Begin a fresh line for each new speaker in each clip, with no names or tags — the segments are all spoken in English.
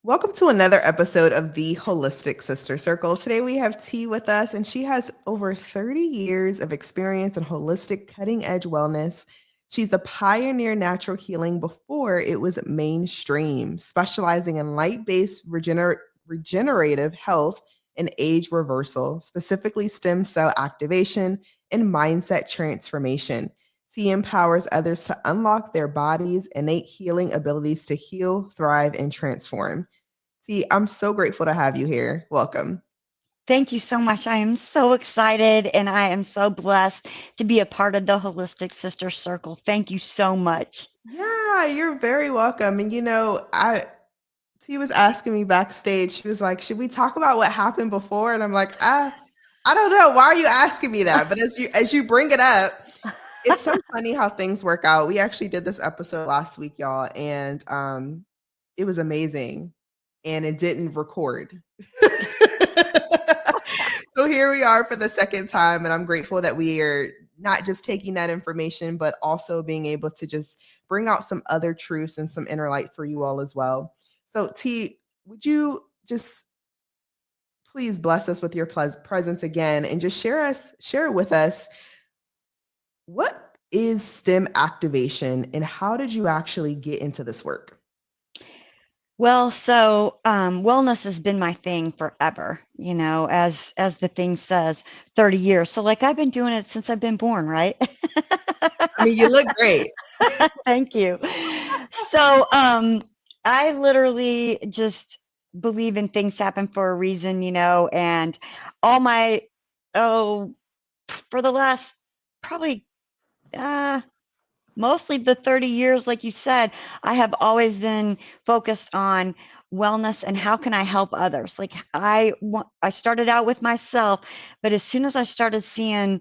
Welcome to another episode of the Holistic Sister Circle. Today we have T with us, and she has over 30 years of experience in holistic cutting edge wellness. She's the pioneer natural healing before it was mainstream, specializing in light based regenerative health and age reversal, specifically stem cell activation and mindset transformation. T empowers others to unlock their body's innate healing abilities to heal, thrive, and transform. T, I'm so grateful to have you here. Welcome.
Thank you so much. I am so excited and I am so blessed to be a part of the Holistic Sister Circle. Thank you so much.
Yeah, you're very welcome. And I T was asking me backstage. She was like, "Should we talk about what happened before?" And I'm like, I don't know. Why are you asking me that?" But as you bring it up, it's so funny how things work out. We actually did this episode last week, y'all, and it was amazing. And it didn't record. So here we are for the second time, and I'm grateful that we are not just taking that information, but also being able to just bring out some other truths and some inner light for you all as well. So, T, would you just please bless us with your presence again and just share with us what is STEM activation and how did you actually get into this work?
Wellness has been my thing forever, as the thing says, 30 years. So like I've been doing it since I've been born, right?
I mean, you look great.
Thank you. So, I literally just believe in things happen for a reason, and all my, oh, for the last probably, uh, mostly the 30 years, like you said, I have always been focused on wellness and how can I help others. Like I started out with myself, but as soon as I started seeing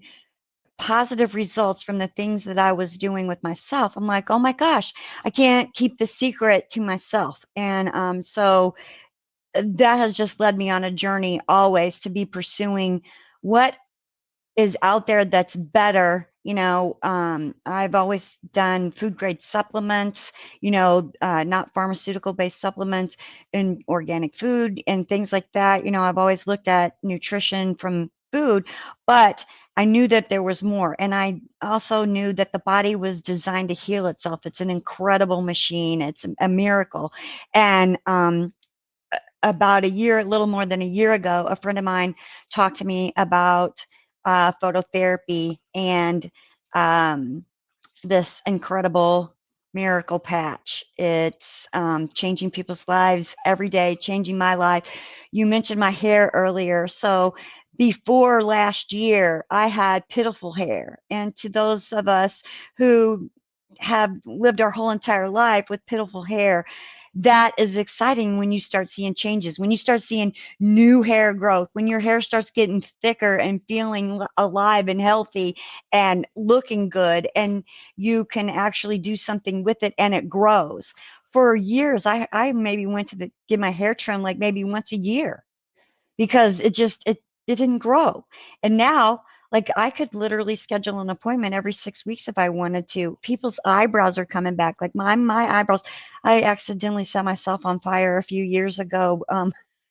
positive results from the things that I was doing with myself, I'm like, oh my gosh, I can't keep the secret to myself. And so that has just led me on a journey always to be pursuing what is out there that's better. I've always done food grade supplements, not pharmaceutical based supplements and organic food and things like that. I've always looked at nutrition from food, but I knew that there was more. And I also knew that the body was designed to heal itself. It's an incredible machine, it's a miracle. And about a little more than a year ago, a friend of mine talked to me about phototherapy and um, this incredible miracle patch. It's changing people's lives every day, changing my life. You mentioned my hair earlier. So before last year, I had pitiful hair. And to those of us who have lived our whole entire life with pitiful hair, that is exciting when you start seeing changes, when you start seeing new hair growth, when your hair starts getting thicker and feeling alive and healthy and looking good, and you can actually do something with it and it grows. For years, I maybe went to get my hair trimmed like maybe once a year because it didn't grow. And now, like I could literally schedule an appointment every 6 weeks if I wanted to. People's eyebrows are coming back. Like my eyebrows, I accidentally set myself on fire a few years ago.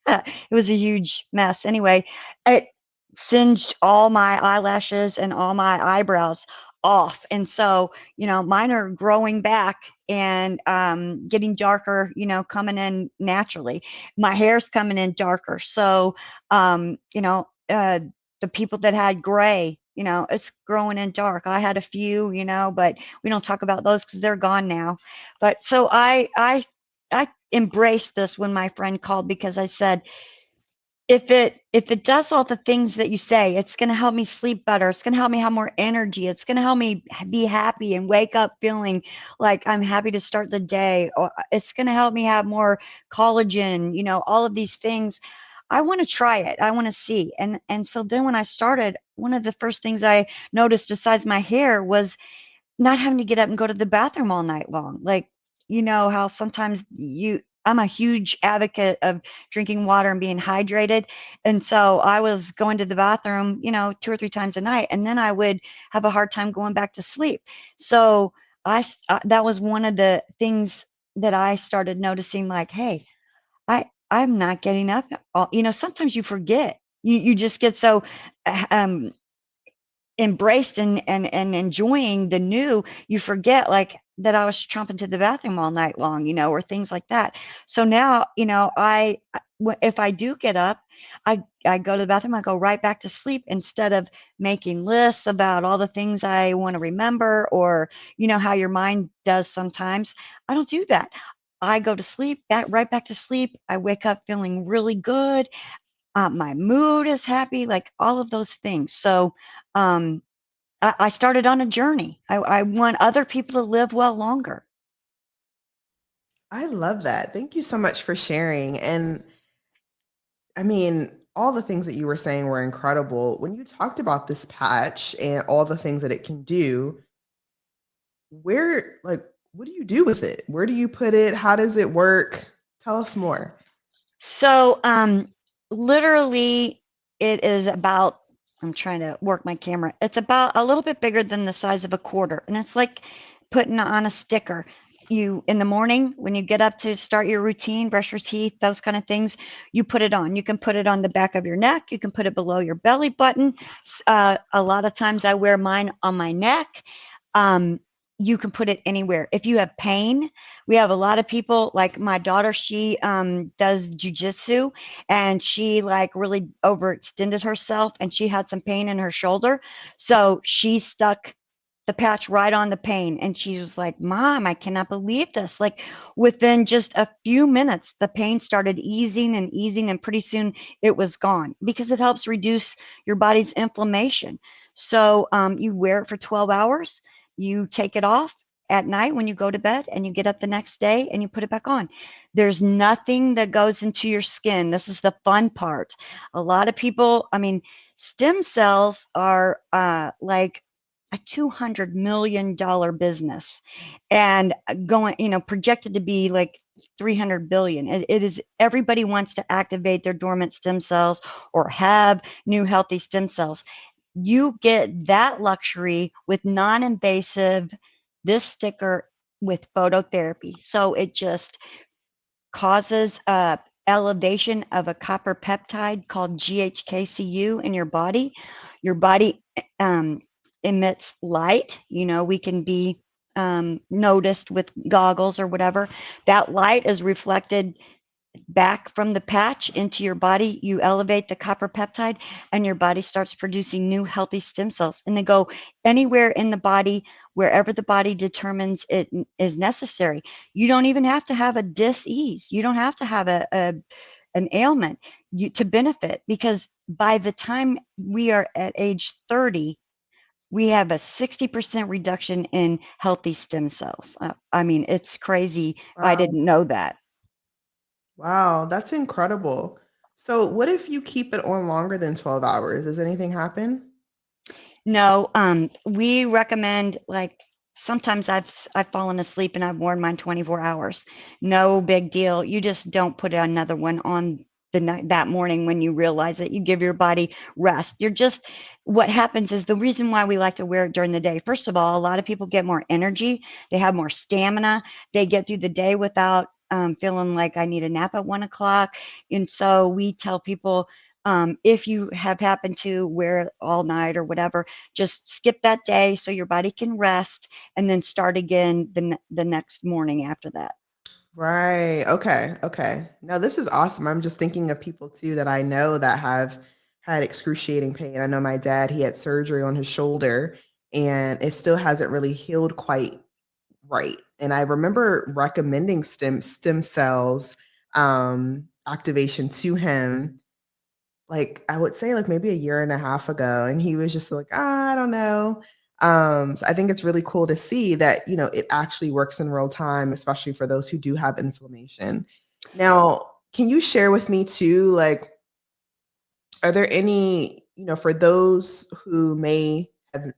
It was a huge mess. Anyway, it singed all my eyelashes and all my eyebrows off. And so, mine are growing back and getting darker, coming in naturally. My hair's coming in darker. So, the people that had gray, it's growing in dark. I had a few, but we don't talk about those because they're gone now. But so I embraced this when my friend called because I said, if it does all the things that you say, it's going to help me sleep better. It's going to help me have more energy. It's going to help me be happy and wake up feeling like I'm happy to start the day. Or it's going to help me have more collagen, all of these things. I want to try it. I want to see. And so then when I started, one of the first things I noticed besides my hair was not having to get up and go to the bathroom all night long. Like, how sometimes I'm a huge advocate of drinking water and being hydrated. And so I was going to the bathroom, 2 or 3 times a night, and then I would have a hard time going back to sleep. So that was one of the things that I started noticing like, hey, I'm not getting up. Sometimes you forget. You just get so um embraced and enjoying the new, you forget like that I was trumping to the bathroom all night long, or things like that. So now, if I do get up, I go to the bathroom, I go right back to sleep instead of making lists about all the things I want to remember, or how your mind does sometimes. I don't do that. I go to sleep, right back to sleep. I wake up feeling really good. My mood is happy, like all of those things. So, um, I started on a journey. I want other people to live well longer.
I love that. Thank you so much for sharing. And I mean, all the things that you were saying were incredible. When you talked about this patch and all the things that it can do, like, what do you do with it? Where do you put it? How does it work? Tell us more.
So, literally, it is about, I'm trying to work my camera. It's about a little bit bigger than the size of a quarter. And it's like putting on a sticker. In the morning, when you get up to start your routine, brush your teeth, those kind of things, you put it on. You can put it on the back of your neck. You can put it below your belly button. A lot of times I wear mine on my neck. Um, you can put it anywhere. If you have pain, we have a lot of people, like my daughter, she does jujitsu, and she like really overextended herself, and she had some pain in her shoulder. So she stuck the patch right on the pain, and she was like, Mom, I cannot believe this. Like within just a few minutes, the pain started easing and easing, and pretty soon it was gone, because it helps reduce your body's inflammation. So you wear it for 12 hours, you take it off at night when you go to bed, and you get up the next day and you put it back on. There's nothing that goes into your skin. This is the fun part. A lot of people, I mean, stem cells are like a $200 million business, and going, projected to be like 300 billion. It is, everybody wants to activate their dormant stem cells or have new healthy stem cells. You get that luxury with non-invasive, this sticker, with phototherapy. So it just causes a elevation of a copper peptide called GHKCU in your body. Your body emits light. We can be noticed with goggles or whatever. That light is reflected back from the patch into your body. You elevate the copper peptide, and your body starts producing new healthy stem cells. And they go anywhere in the body, wherever the body determines it is necessary. You don't even have to have a dis-ease. You don't have to have an ailment to benefit, because by the time we are at age 30, we have a 60% reduction in healthy stem cells. I mean, it's crazy. I
Wow.
didn't know that.
Wow, that's incredible. So, what if you keep it on longer than 12 hours? Does anything happen?
No, we recommend, like, sometimes I've fallen asleep and I've worn mine 24 hours. No big deal. You just don't put another one on the night that morning when you realize that. You give your body rest. What happens is, the reason why we like to wear it during the day. First of all, a lot of people get more energy. They have more stamina. They get through the day without feeling like I need a nap at 1 o'clock. And so we tell people, if you have happened to wear it all night or whatever, just skip that day so your body can rest, and then start again the next morning after that.
Right. Okay. Okay. Now, this is awesome. I'm just thinking of people too that I know that have had excruciating pain. I know my dad, he had surgery on his shoulder and it still hasn't really healed quite right. And I remember recommending stem cells activation to him, like, I would say, like, maybe a year and a half ago, and he was just like, "Ah, I don't know." So I think it's really cool to see that, it actually works in real time, especially for those who do have inflammation. Now, can you share with me too, like, are there any, for those who may have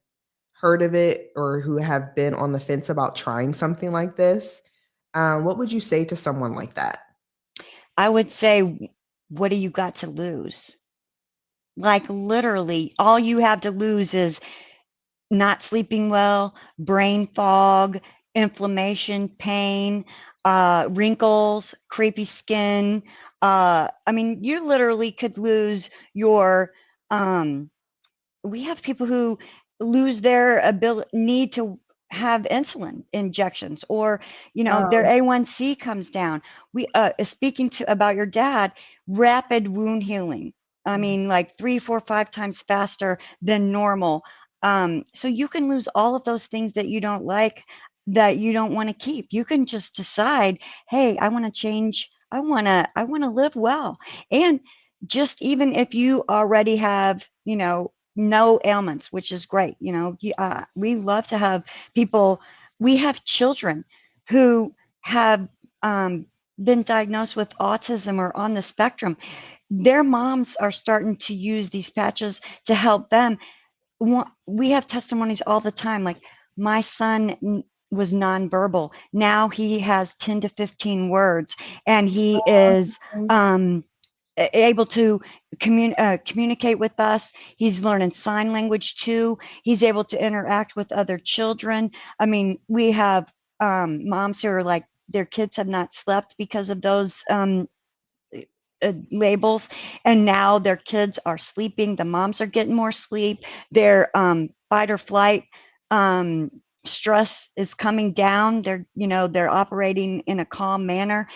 heard of it or who have been on the fence about trying something like this, what would you say to someone like that?
I would say, what do you got to lose? Like, literally, all you have to lose is not sleeping well, brain fog, inflammation, pain. wrinkles, crepey skin. I mean, you literally could lose your we have people who lose their ability need to have insulin injections, or their
Wow.
A1C comes down. We speaking to about your dad, rapid wound healing. I
Mhm.
mean, like 3, 4, 5 times faster than normal. So you can lose all of those things that you don't like, that you don't want to keep. You can just decide, hey, I want to change. I want to live well. And just even if you already have, no ailments, which is great. We love to have people. We have children who have been diagnosed with autism or on the spectrum. Their moms are starting to use these patches to help them. We have testimonies all the time, like my son was nonverbal. Now he has 10 to 15 words, and he is able to communicate with us. He's learning sign language too. He's able to interact with other children. I mean, we have moms who are like, their kids have not slept because of those labels, and now their kids are sleeping. The moms are getting more sleep. Their fight or flight um, stress is coming down. They're operating in a calm manner.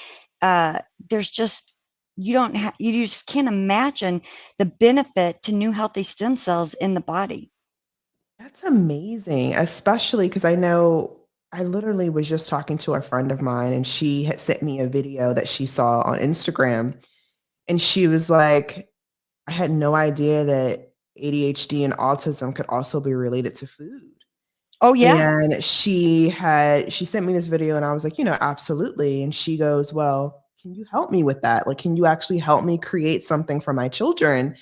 There's just you just can't imagine the benefit to new healthy stem cells in the body.
That's amazing, especially because I know I literally was just talking to a friend of mine, and she had sent me a video that she saw on Instagram, and she was like, "I had no idea that ADHD and autism could also be related to food."
Oh yeah.
And she sent me this video, and I was like, "Absolutely." And she goes, "Well, can you help me with that? Like, can you actually help me create something for my children?"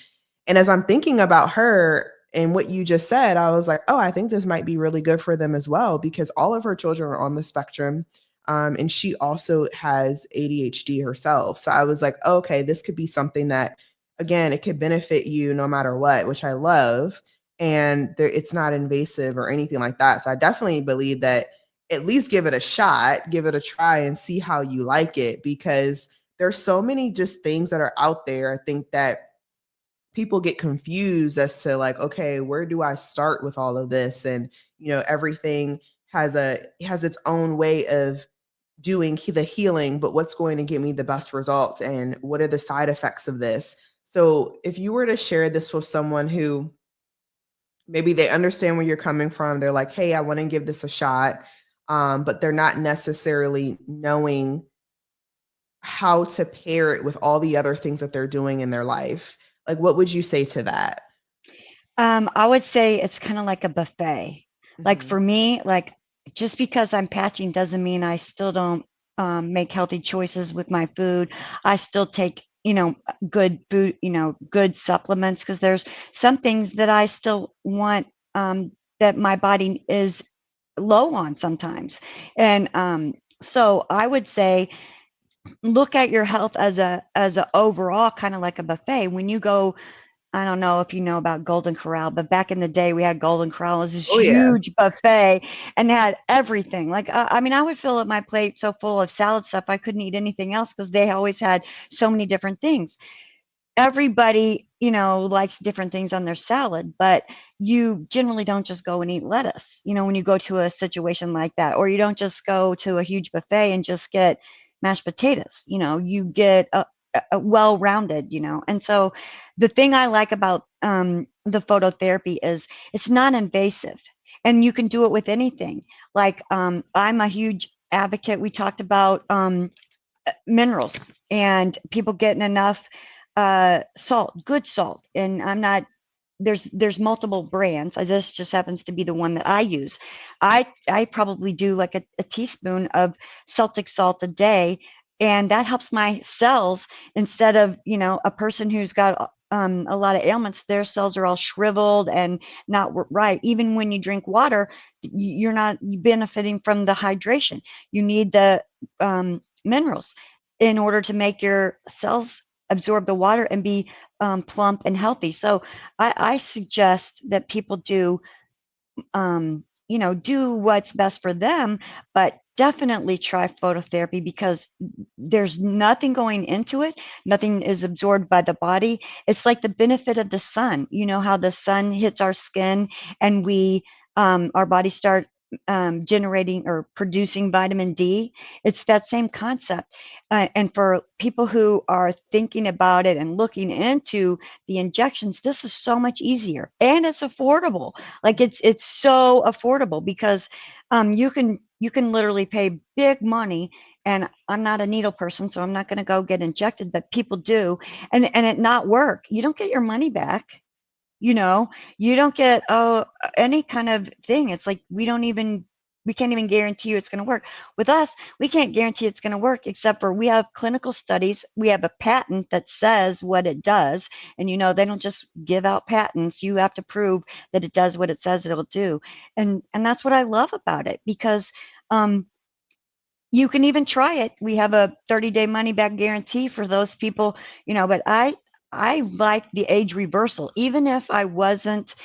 And as I'm thinking about her and what you just said, I was like, "Oh, I think this might be really good for them as well," because all of her children are on the spectrum. And she also has ADHD herself. So I was like, "Okay, this could be something that, again, it could benefit you no matter what," which I love. And it's not invasive or anything like that. So I definitely believe that at least give it a shot, give it a try, and see how you like it, because there's so many just things that are out there. I think that people get confused as to, like, okay, where do I start with all of this? And everything has its own way of doing the healing, but what's going to get me the best results, and what are the side effects of this? So if you were to share this with someone who maybe they understand where you're coming from, they're like, hey, I want to give this a shot, but they're not necessarily knowing how to pair it with all the other things that they're doing in their life, like, what would you say to that?
I would say it's kind of like a buffet. Like
Mhm.
for me, like just because I'm patching doesn't mean I still don't make healthy choices with my food. I still take, good food, good supplements, because there's some things that I still want that my body is low on sometimes. And so I would say look at your health as a overall kind of like a buffet. When you go, I don't know if you know about Golden Corral, but back in the day, we had Golden Corral. It was this
Oh yeah.
huge buffet, and they had everything. Like, I mean, I would fill up my plate so full of salad stuff, I couldn't eat anything else because they always had so many different things. Everybody, likes different things on their salad, but you generally don't just go and eat lettuce, when you go to a situation like that, or you don't just go to a huge buffet and just get mashed potatoes. You get a well-rounded, and so the thing I like about the phototherapy is it's non-invasive, and you can do it with anything. Like, I'm a huge advocate. We talked about minerals and people getting enough salt, good salt. And I'm not, there's multiple brands. This just happens to be the one that I use. I probably do like a teaspoon of Celtic salt a day, and that helps my cells. Instead of, a person who's got a lot of ailments, their cells are all shriveled and not right. Even when you drink water, you're not benefiting from the hydration. You need the minerals in order to make your cells absorb the water and be plump and healthy. So I suggest that people do, do what's best for them, but definitely try phototherapy because there's nothing going into it. Nothing is absorbed by the body. It's like the benefit of the sun. You know how the sun hits our skin and our bodies start generating or producing vitamin D. It's that same concept. And for people who are thinking about it and looking into the injections, this is so much easier and it's affordable. Like it's so affordable because you can literally pay big money. And I'm not a needle person, so I'm not going to go get injected, but people do, and it not work. You don't get your money back. You know, you don't get any kind of thing. It's like we can't even guarantee you it's going to work. With us, we can't guarantee it's going to work except for we have clinical studies. We have a patent that says what it does. And they don't just give out patents. You have to prove that it does what it says it'll do. And that's what I love about it because um you can even try it. We have a 30-day money back guarantee for those people, but I like the age reversal. Even if I wasn't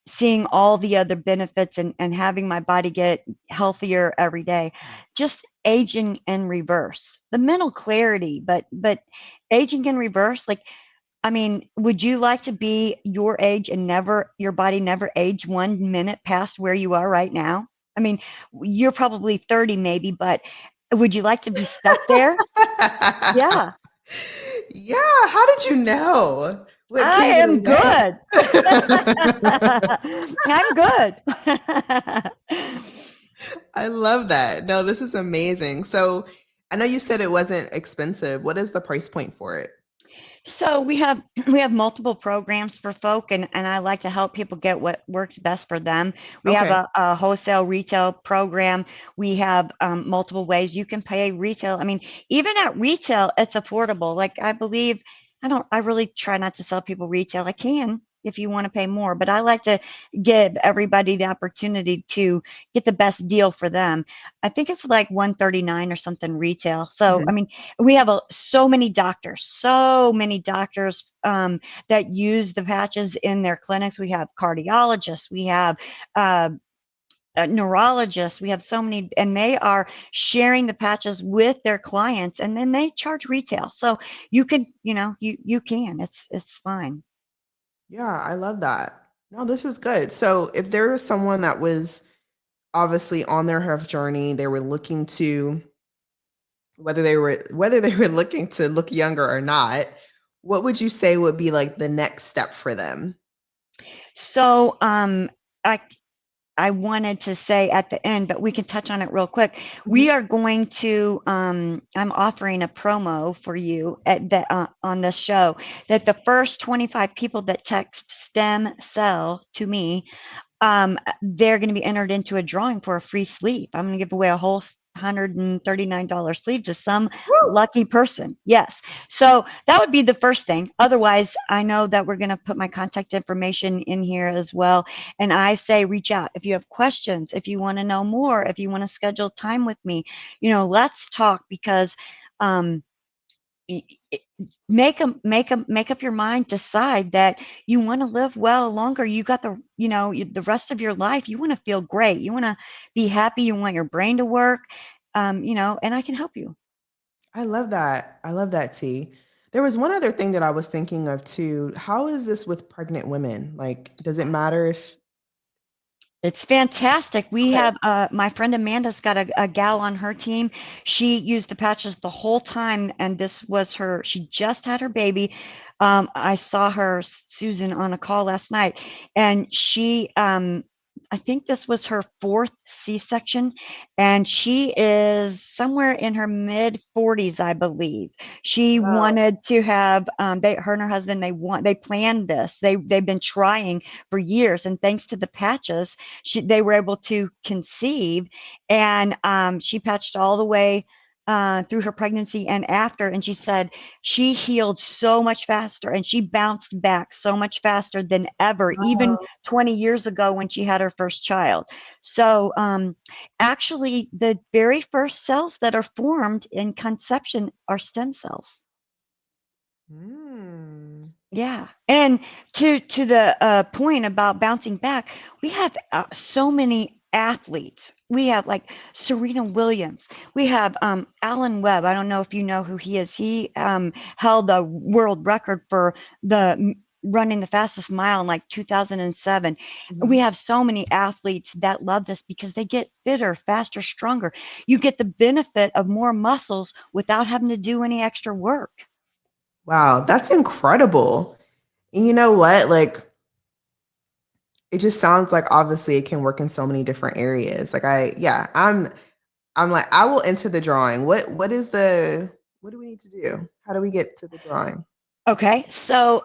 seeing all the other benefits and having my body get healthier every day, just aging in reverse. The mental clarity, but aging in reverse, like I mean, would you like to be your age and your body never age 1 minute past where you are right now? I mean, you're probably 30 maybe, but would you like to be stuck there? Yeah,
Yeah, how did you know what
I
came
am
in
good.
next?
I'm good.
I love that. No, this is amazing. So, I know you said it wasn't expensive. What is the price point for it?
So we have multiple programs for folk, and I like to help people get what works best for them. We have
Okay.
a wholesale retail program. We have multiple ways you can pay retail. I mean, even at retail, it's affordable. Like I believe, I really try not to sell people retail. I can if you want to pay more, but I like to give everybody the opportunity to get the best deal for them. I think it's like 139 or something retail. So I
Mhm.
mean, we have so many doctors that use the patches in their clinics. We have cardiologists, we have uh, neurologists, we have so many, and they are sharing the patches with their clients, and then they charge retail. So you can, you can. It's fine.
Yeah, I love that. No, this is good. So, if there was someone that was obviously on their health journey, they were looking to whether they were looking to look younger or not, what would you say would be like the next step for them?
So I I wanted to say at the end, but we can touch on it real quick. We
Mhm.
are going to, I'm offering a promo for you on this show that the first 25 people that text stem cell to me, they're going to be entered into a drawing for a free sleeve. I'm going to give away a whole $139 sleeve to some
Woo!
lucky person. Yes. So that would be the first thing. Otherwise, I know that we're going to put my contact information in here as well. And I say, reach out if you have questions, if you want to know more, if you want to schedule time with me, let's talk because, um, make up your mind, decide that you want to live well longer. You got the rest of your life, you want to feel great, you want to be happy, you want your brain to work, and I can help you.
I love that. I love that, T. There was one other thing that I was thinking of too. How is this with pregnant women? Like, does it matter if
It's fantastic. We
okay.
have my friend Amanda's got a gal on her team. She used the patches the whole time, and this was her. She just had her baby. I saw her, Susan, on a call last night, and I think this was her fourth C-section, and she is somewhere in her mid 40s, I believe. She
Wow.
wanted to have her and her husband. They planned this. They've been trying for years, and thanks to the patches they were able to conceive, and she patched all the way through her pregnancy and after, and she said she healed so much faster and she bounced back so much faster than ever, even
Wow.
20 years ago when she had her first child. So actually, the very first cells that are formed in conception are stem cells.
Mm.
Yeah, and to the point about bouncing back, we have so many athletes. We have like Serena Williams. We have Alan Webb. I don't know if you know who he is. He held the world record for running the fastest mile in like 2007. We
Mhm.
have so many athletes that love this because they get fitter, faster, stronger. You get the benefit of more muscles without having to do any extra work.
Wow, that's incredible. And you know what? Like, it just sounds like obviously it can work in so many different areas. Like yeah, I'm like, I will enter the drawing. What do we need to do? How do we get to the drawing?
Okay, so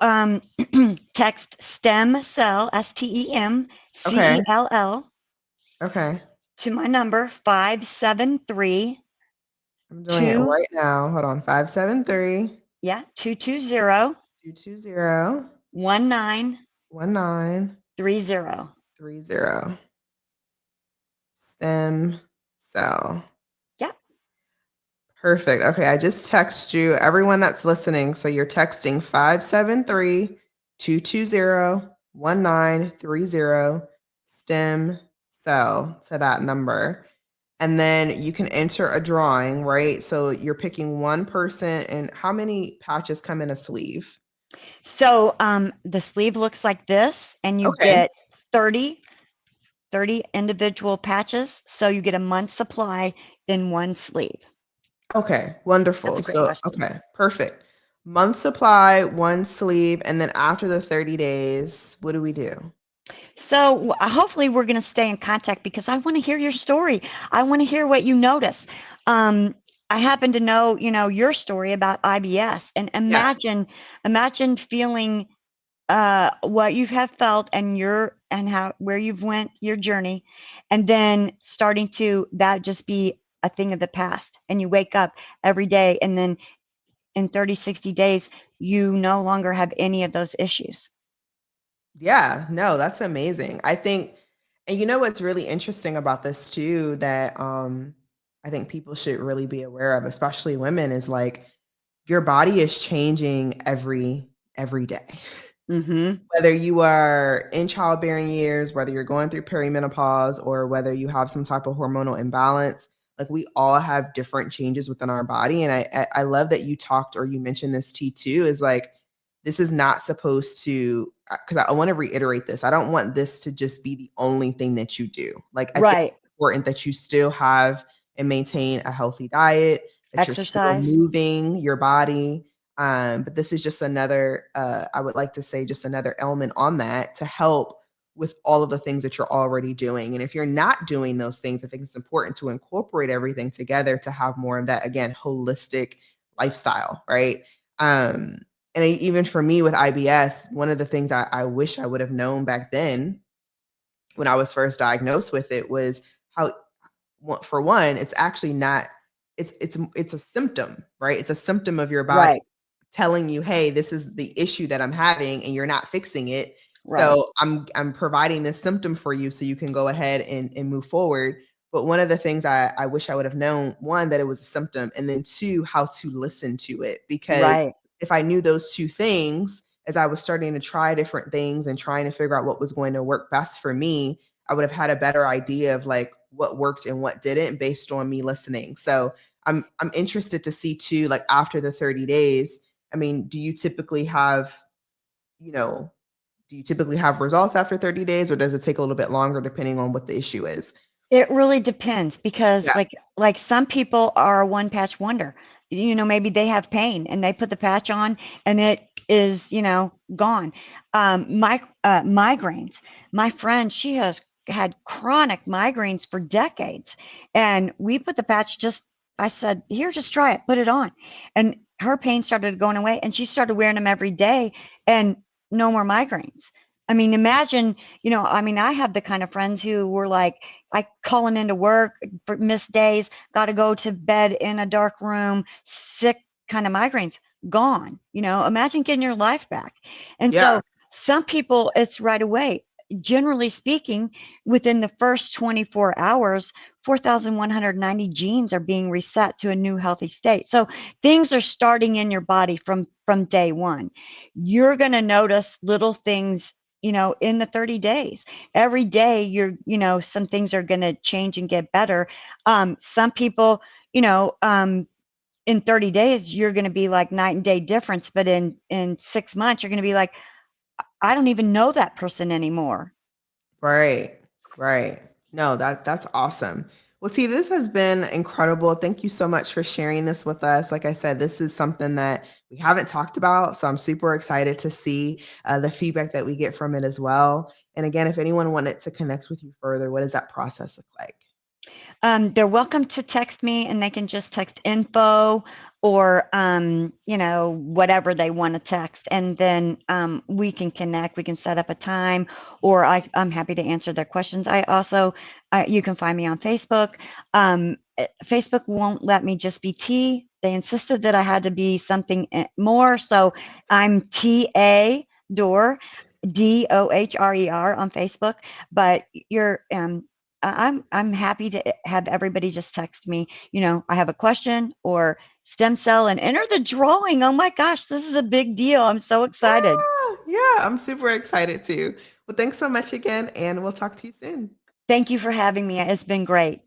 text stem cell,
Okay.
STEMCELL,
Okay.
to my number 573
I'm doing it
2,
right now. Hold on. 573
yeah, 220
220
1930.
1930. Stem cell.
Yeah.
Perfect. Okay, I just text you everyone that's listening. So you're texting 573-220-1930 stem cell to that number. And then you can enter a drawing, right? So you're picking one person, and how many patches come in a sleeve?
So the sleeve looks like this, and you
Okay.
get 30 individual patches. So you get a month's supply in one sleeve.
Okay,
That's
wonderful.
a great
So,
question.
okay, perfect. Month supply, one sleeve, and then after the 30 days, what do we do?
So hopefully we're going to stay in contact because I want to hear your story. I want to hear what you notice. I happen to know, your story about IBS, and
Yeah.
imagine feeling what you have felt and how where you've went your journey, and then starting to that just be a thing of the past, and you wake up every day, and then in 30, 60 days, you no longer have any of those issues.
Yeah, no, that's amazing. I think, and you know what's really interesting about this too, that I think people should really be aware of, especially women, is like your body is changing every day.
Mm-hmm.
Whether you are in childbearing years, whether you're going through perimenopause, or whether you have some type of hormonal imbalance, like we all have different changes within our body. And I love that you talked or you mentioned this T2 is like, this is not supposed to, because I want to reiterate this. I don't want this to just be the only thing that you do. Like, I think
Right.
it's important that you still have and maintain a healthy diet, that you're still
Exercise.
moving your body, but this is just another, I would like to say, just another element on that to help with all of the things that you're already doing. And if you're not doing those things, I think it's important to incorporate everything together to have more of that, again, holistic lifestyle, right? Um, and even for me with IBS, one of the things I wish I would have known back then when I was first diagnosed with it was how, for one, it's actually not, it's a symptom, right? It's a symptom of your body
Right.
telling you, hey, this is the issue that I'm having and you're not fixing it.
Right.
So I'm providing this symptom for you so you can go ahead and move forward. But one of the things I wish I would have known, one, that it was a symptom, and then two, how to listen to it. Because
Right.
if I knew those two things, as I was starting to try different things and trying to figure out what was going to work best for me, I would have had a better idea of like what worked and what didn't based on me listening. So I'm interested to see too, like after the 30 days, I mean, you know, do you typically have results after 30 days, or does it take a little bit longer depending on what the issue is?
It really depends because
Yeah.
like some people are a one patch wonder. Maybe they have pain and they put the patch on and it is, gone. Migraines. My friend, she has had chronic migraines for decades, and we put the patch, just I said, "Here, just try it. Put it on." And her pain started going away, and she started wearing them every day, and no more migraines. I mean, imagine, I have the kind of friends who were like calling into work for missed days, got to go to bed in a dark room, sick, kind of migraines, gone. Imagine getting your life back. And
Yeah.
so some people, it's right away. Generally speaking, within the first 24 hours, 4,190 genes are being reset to a new healthy state. So things are starting in your body from day one. You're going to notice little things in the 30 days. Every day some things are going to change and get better. Some people, in 30 days, you're going to be like night and day difference, but in 6 months, you're going to be like, I don't even know that person anymore.
Right. Right. No, that's awesome. Well, T, this has been incredible. Thank you so much for sharing this with us. Like I said, this is something that we haven't talked about, so I'm super excited to see the feedback that we get from it as well. And again, if anyone wanted to connect with you further, what does that process look like?
They're welcome to text me, and they can just text info or whatever they want to text, and then we can connect. We can set up a time, or I'm happy to answer their questions. I also you can find me on Facebook. Facebook won't let me just be T. They insisted that I had to be something more, so I'm T.A. Dohrer, Dohrer on Facebook. But I'm happy to have everybody just text me, I have a question or stem cell and enter the drawing. Oh my gosh, this is a big deal. I'm so excited.
Yeah, I'm super excited too. Well, thanks so much again, and we'll talk to you soon.
Thank you for having me. It's been great.